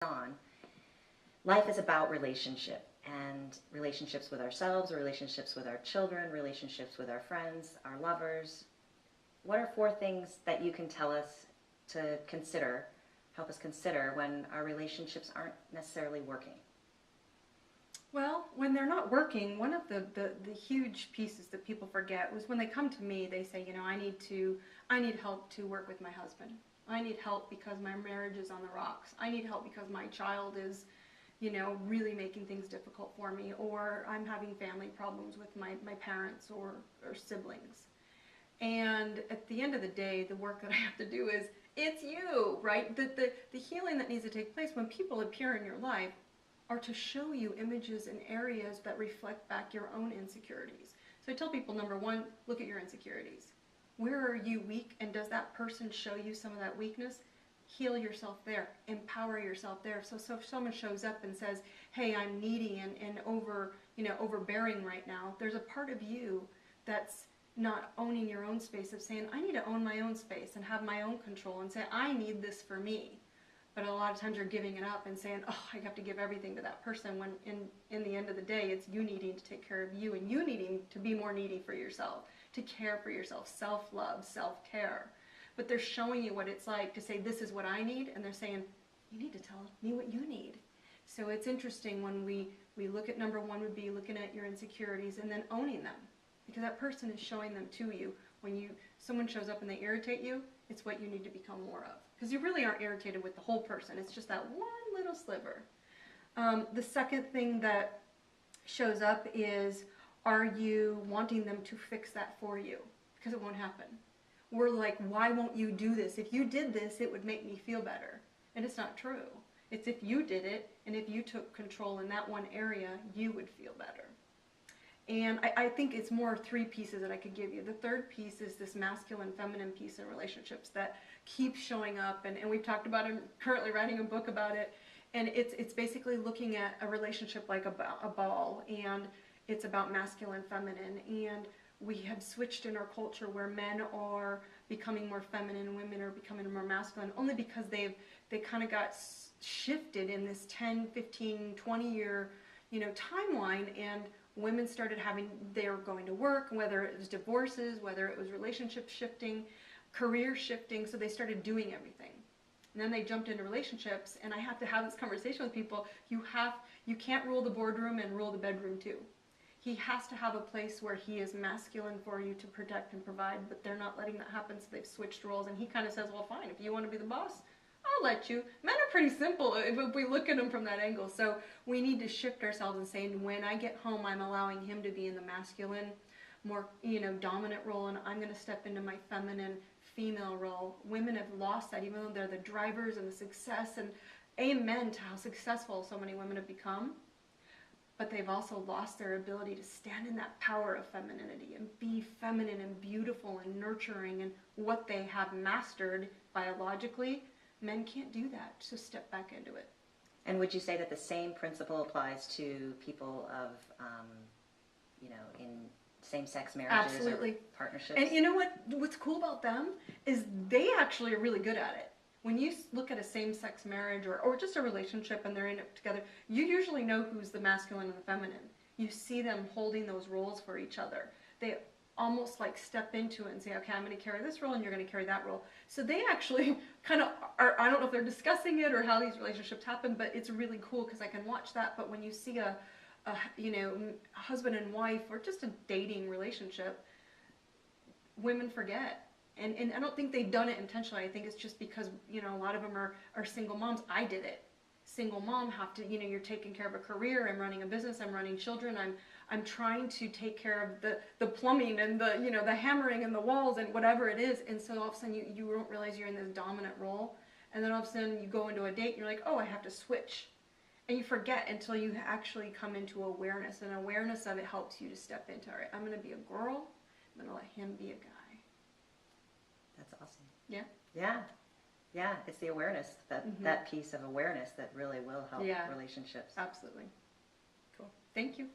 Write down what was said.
on, life is about relationship, and relationships with ourselves, relationships with our children, relationships with our friends, our lovers. What are 4 things that you can tell us to consider, help us consider when our relationships aren't necessarily working? Well, when they're not working, one of the huge pieces that people forget was when they come to me, they say, I need help to work with my husband. I need help because my marriage is on the rocks. I need help because my child is, really making things difficult for me, or I'm having family problems with my parents or siblings. And at the end of the day, the work that I have to do is, it's you, right? The healing that needs to take place when people appear in your life are to show you images and areas that reflect back your own insecurities. So I tell people, number 1, look at your insecurities. Where are you weak, and does that person show you some of that weakness? Heal yourself there. Empower yourself there. So if someone shows up and says, hey, I'm needy and overbearing right now, there's a part of you that's not owning your own space, of saying, I need to own my own space and have my own control and say, I need this for me. But a lot of times you're giving it up and saying, oh, I have to give everything to that person, when in the end of the day, it's you needing to take care of you, and you needing to be more needy for yourself, to care for yourself, self-love, self-care. But they're showing you what it's like to say, this is what I need, and they're saying, you need to tell me what you need. So it's interesting when we look at, number 1 would be looking at your insecurities and then owning them, because that person is showing them to you. When someone shows up and they irritate you, it's what you need to become more of. Because you really aren't irritated with the whole person. It's just that one little sliver. The second thing that shows up is, are you wanting them to fix that for you? Because it won't happen. We're like, why won't you do this? If you did this, it would make me feel better. And it's not true. It's if you did it, and if you took control in that one area, you would feel better. And I think it's more 3 pieces that I could give you. The third piece is this masculine-feminine piece in relationships that keeps showing up, and we've talked about it. I'm currently writing a book about it, and it's basically looking at a relationship like a ball, and it's about masculine-feminine, and we have switched in our culture where men are becoming more feminine and women are becoming more masculine, only because they kind of got shifted in this 10, 15, 20 year timeline, and women started they were going to work, whether it was divorces, whether it was relationship shifting, career shifting, so they started doing everything. And then they jumped into relationships, and I have to have this conversation with people. You can't rule the boardroom and rule the bedroom too. He has to have a place where he is masculine for you to protect and provide, but they're not letting that happen, so they've switched roles, and he kind of says, well, fine, if you want to be the boss, I'll let you. Men are pretty simple if we look at them from that angle. So we need to shift ourselves and say, when I get home, I'm allowing him to be in the masculine, more dominant role, and I'm going to step into my feminine, female role. Women have lost that, even though they're the drivers and the success, and amen to how successful so many women have become. But they've also lost their ability to stand in that power of femininity and be feminine and beautiful and nurturing, and what they have mastered biologically. Men can't do that, so step back into it. And would you say that the same principle applies to people of, in same-sex marriages? Absolutely. Or partnerships? And you know what's cool about them is they actually are really good at it. When you look at a same-sex marriage or just a relationship and they're in it together, you usually know who's the masculine and the feminine. You see them holding those roles for each other. They almost like step into it and say, okay, I'm going to carry this role and you're going to carry that role. So they actually kind of are, I don't know if they're discussing it or how these relationships happen, but it's really cool because I can watch that. But when you see a husband and wife or just a dating relationship, women forget. And I don't think they've done it intentionally. I think it's just because, a lot of them are single moms. I did it. Single mom have to, you're taking care of a career. I'm running a business. I'm running children. I'm trying to take care of the plumbing and the hammering and the walls and whatever it is. And so all of a sudden you don't realize you're in this dominant role. And then all of a sudden you go into a date and you're like, oh, I have to switch. And you forget until you actually come into awareness. And awareness of it helps you to step into, all right, I'm going to be a girl. I'm going to let him be a guy. That's awesome. Yeah? Yeah. Yeah, it's the awareness, that piece of awareness that really will help relationships. Absolutely. Cool. Thank you.